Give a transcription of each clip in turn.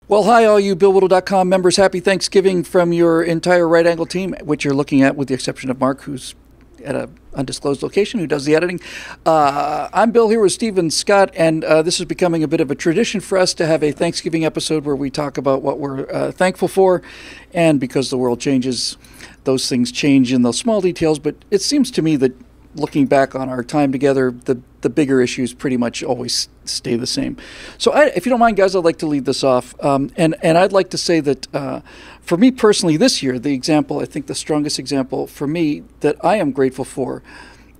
Well, hi, all you BillWhittle.com members. Happy Thanksgiving from your entire Right Angle team, which you're looking at with the exception of Mark, who's at an undisclosed location, who does the editing. I'm Bill here with Stephen Scott, and this is becoming a bit of a tradition for us to have a Thanksgiving episode where we talk about what we're thankful for. And because the world changes, those things change in those small details. But it seems to me that looking back on our time together, the bigger issues pretty much always stay the same. So if you don't mind, guys, I'd like to lead this off. And I'd like to say that for me personally this year, the example, I think the strongest example for me that I am grateful for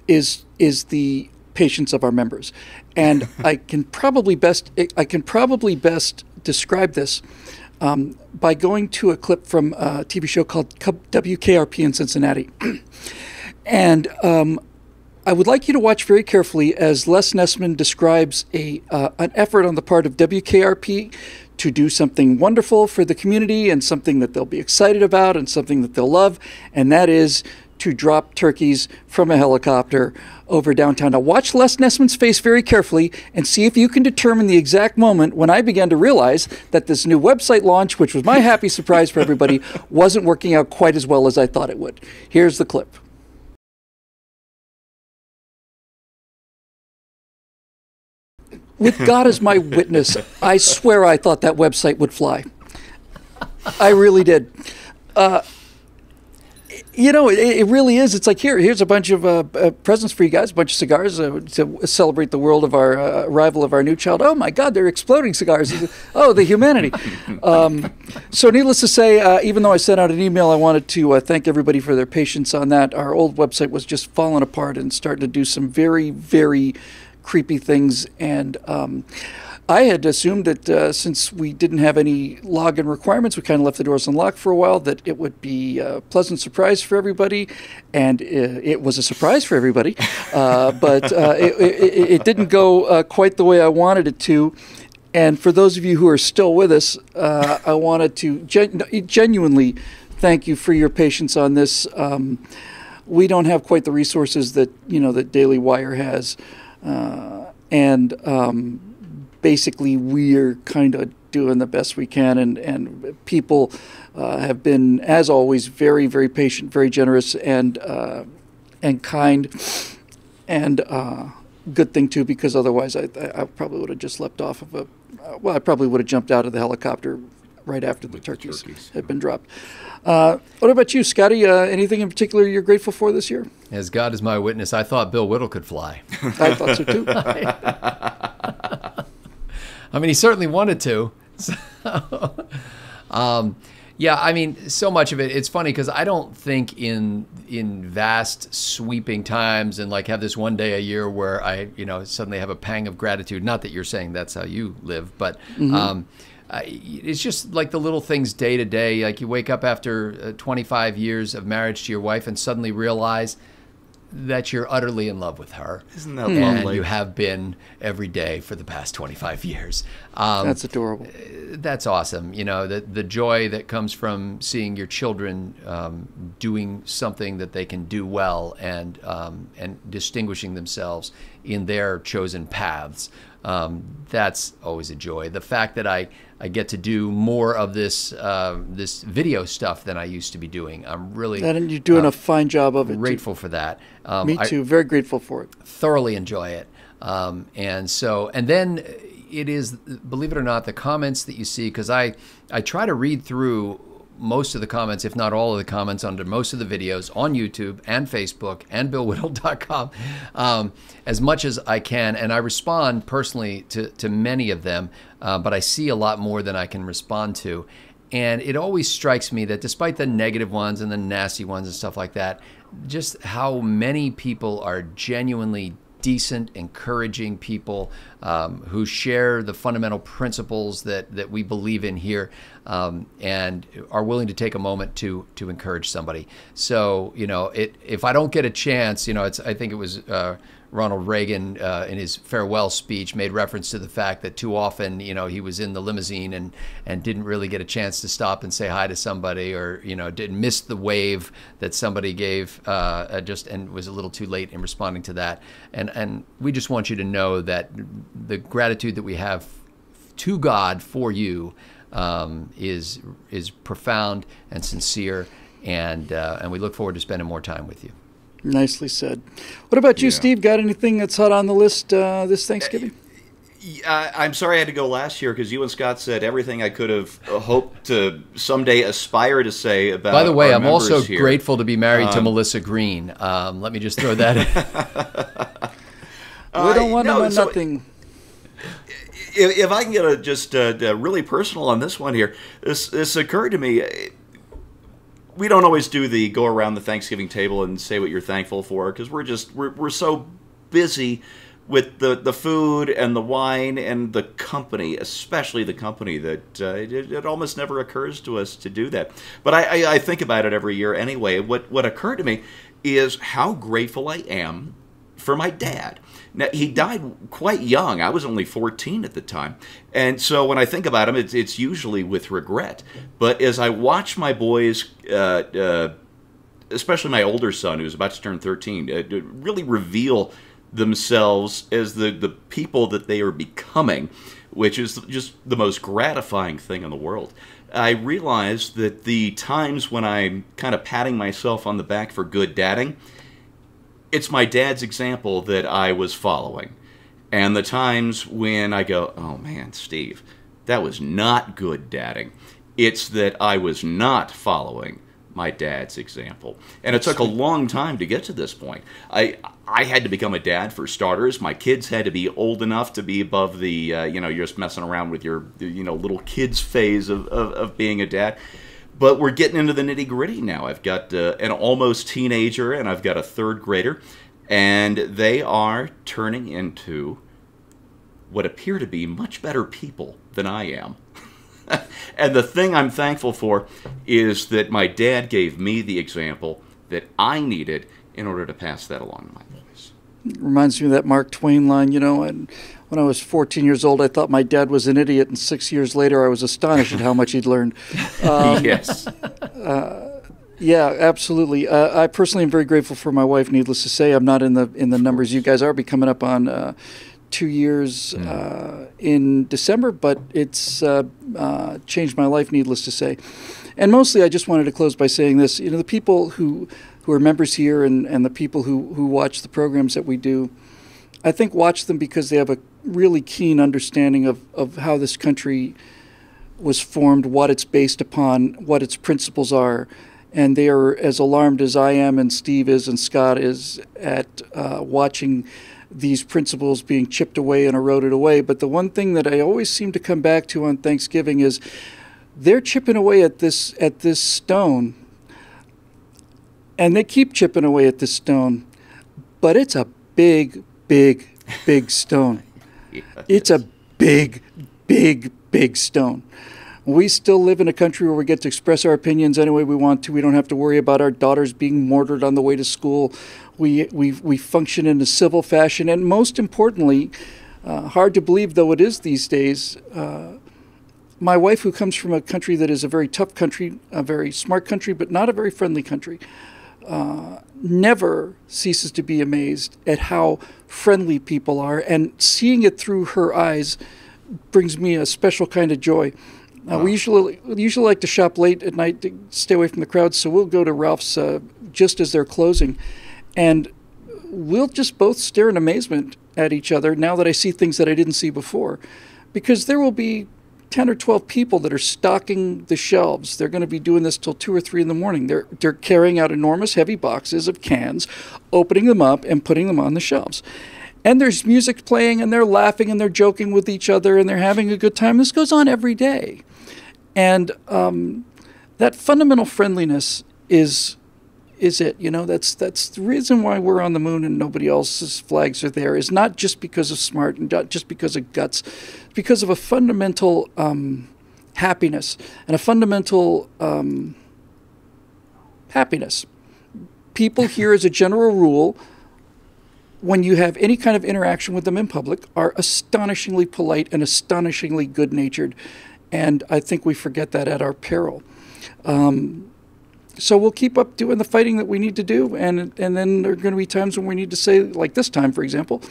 is the patience of our members. And I can probably best describe this by going to a clip from a TV show called WKRP in Cincinnati. And I would like you to watch very carefully as Les Nessman describes an effort on the part of WKRP to do something wonderful for the community and something that they'll be excited about and something that they'll love, and that is to drop turkeys from a helicopter over downtown. Now watch Les Nessman's face very carefully and see if you can determine the exact moment when I began to realize that this new website launch, which was my happy surprise for everybody, wasn't working out quite as well as I thought it would. Here's the clip. With God as my witness, I swear I thought that website would fly. I really did. It really is. It's like, here's a bunch of presents for you guys, a bunch of cigars to celebrate the world of our arrival of our new child. Oh, my God, they're exploding cigars. Oh, the humanity. So needless to say, even though I sent out an email, I wanted to thank everybody for their patience on that. Our old website was just falling apart and starting to do some very, very creepy things, and I had assumed that since we didn't have any login requirements, we kind of left the doors unlocked for a while, that it would be a pleasant surprise for everybody, and it was a surprise for everybody, but it didn't go quite the way I wanted it to. And for those of you who are still with us, I wanted to genuinely thank you for your patience on this. We don't have quite the resources that that Daily Wire has. Basically we're kind of doing the best we can, and people have been, as always, very, very patient, very generous, and kind, and good thing too, because otherwise I probably would have just leapt off of I probably would have jumped out of the helicopter right after the turkeys had been dropped. What about you, Scotty? Anything in particular you're grateful for this year? As God is my witness, I thought Bill Whittle could fly. I thought so too. I mean, he certainly wanted to. So, yeah, I mean, so much of it. It's funny because I don't think in vast sweeping times and like have this one day a year where I suddenly have a pang of gratitude. Not that you're saying that's how you live, but. Mm-hmm. It's just like the little things day to day. Like you wake up after 25 years of marriage to your wife and suddenly realize that you're utterly in love with her. Isn't that lovely? And you have been every day for the past 25 years. That's adorable. That's awesome. The joy that comes from seeing your children doing something that they can do well and distinguishing themselves in their chosen paths. That's always a joy. The fact that I get to do more of this this video stuff than I used to be doing. I'm really and you're doing a fine job of it. Grateful for that. Me too. Very grateful for it. Thoroughly enjoy it. And then it is, believe it or not, the comments that you see, because I try to read through most of the comments, if not all of the comments, under most of the videos on YouTube and Facebook and BillWhittle.com as much as I can. And I respond personally to many of them, but I see a lot more than I can respond to. And it always strikes me that despite the negative ones and the nasty ones and stuff like that, just how many people are genuinely decent, encouraging people who share the fundamental principles that we believe in here, and are willing to take a moment to encourage somebody. So, if I don't get a chance, I think it was Ronald Reagan in his farewell speech made reference to the fact that too often, he was in the limousine and didn't really get a chance to stop and say hi to somebody, or, didn't miss the wave that somebody gave and was a little too late in responding to that. And we just want you to know that the gratitude that we have to God for you is profound and sincere, and we look forward to spending more time with you. Nicely said. What about you, Steve? Got anything that's hot on the list this Thanksgiving? I'm sorry I had to go last year because you and Scott said everything I could have hoped to someday aspire to say about. By the way, I'm also here. Grateful to be married to Melissa Green. Let me just throw that in. We don't want to know nothing. If I can get just really personal on this one here, this occurred to me. We don't always do the go around the Thanksgiving table and say what you're thankful for because we're so busy with the food and the wine and the company, especially the company, that it almost never occurs to us to do that. But I think about it every year anyway. What occurred to me is how grateful I am for my dad. Now, he died quite young. I was only 14 at the time. And so when I think about him, it's usually with regret. But as I watch my boys, especially my older son, who's about to turn 13, really reveal themselves as the people that they are becoming, which is just the most gratifying thing in the world. I realized that the times when I'm kind of patting myself on the back for good dadding, it's my dad's example that I was following. And the times when I go, oh man, Steve, that was not good dadding, it's that I was not following my dad's example. And it took a long time to get to this point. I had to become a dad for starters. My kids had to be old enough to be above the, you're just messing around with your, little kids phase of being a dad. But we're getting into the nitty gritty now. I've got an almost teenager and I've got a third grader. And they are turning into what appear to be much better people than I am. And the thing I'm thankful for is that my dad gave me the example that I needed in order to pass that along to my boys. It reminds me of that Mark Twain line, and when I was 14 years old, I thought my dad was an idiot, and 6 years later, I was astonished at how much he'd learned. Yes. Yeah, absolutely. I personally am very grateful for my wife. Needless to say, I'm not in the numbers you guys are. I'll be coming up on 2 years in December, but it's changed my life, needless to say. And mostly, I just wanted to close by saying this. The people who are members here and the people who watch the programs that we do, I think watch them because they have a really keen understanding of how this country was formed, what it's based upon, what its principles are. And they are as alarmed as I am and Steve is and Scott is at watching these principles being chipped away and eroded away. But the one thing that I always seem to come back to on Thanksgiving is they're chipping away at this stone. And they keep chipping away at this stone. But it's a big, big, big stone. Yes. It's a big, big, big stone. We still live in a country where we get to express our opinions any way we want to. We don't have to worry about our daughters being mortared on the way to school. We function in a civil fashion. And most importantly, hard to believe though it is these days, my wife, who comes from a country that is a very tough country, a very smart country, but not a very friendly country, never ceases to be amazed at how friendly people are. And seeing it through her eyes brings me a special kind of joy. We usually like to shop late at night to stay away from the crowds, so we'll go to Ralph's just as they're closing, and we'll just both stare in amazement at each other now that I see things that I didn't see before, because there will be 10 or 12 people that are stocking the shelves. They're going to be doing this till 2 or 3 in the morning. They're carrying out enormous heavy boxes of cans, opening them up and putting them on the shelves. And there's music playing, and they're laughing, and they're joking with each other, and they're having a good time. This goes on every day. And that fundamental friendliness is it. That's the reason why we're on the moon and nobody else's flags are there, is not just because of smart and not just because of guts, because of a fundamental happiness and a fundamental happiness. People here, as a general rule, when you have any kind of interaction with them in public, are astonishingly polite and astonishingly good-natured. And I think we forget that at our peril. So we'll keep up doing the fighting that we need to do. And then there are going to be times when we need to say, like this time, for example,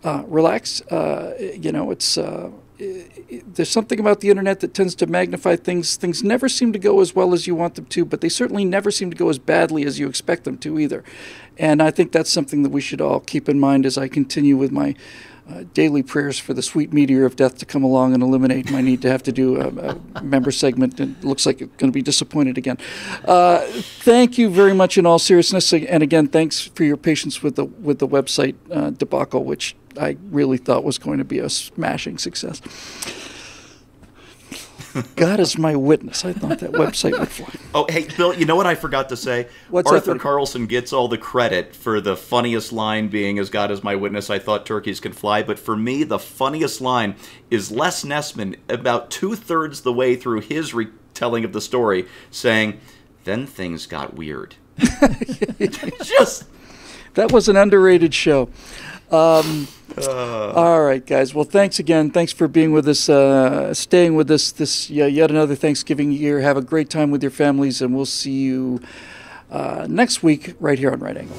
relax. It's there's something about the internet that tends to magnify things. Things never seem to go as well as you want them to, but they certainly never seem to go as badly as you expect them to either. And I think that's something that we should all keep in mind as I continue with my daily prayers for the sweet meteor of death to come along and eliminate my need to have to do a member segment. And it looks like it's going to be disappointed again. Thank you very much in all seriousness. And again, thanks for your patience with the website debacle, which I really thought was going to be a smashing success. God is my witness. I thought that website would fly. Oh, hey, Bill, you know what I forgot to say? What's Arthur that, Carlson gets all the credit for the funniest line being, as God is my witness, I thought turkeys could fly. But for me, the funniest line is Les Nessman, about 2/3 the way through his retelling of the story, saying, then things got weird. Just... That was an underrated show. All right, guys. Well, thanks again. Thanks for being with us, staying with us this yet another Thanksgiving year. Have a great time with your families, and we'll see you next week right here on Right Angle.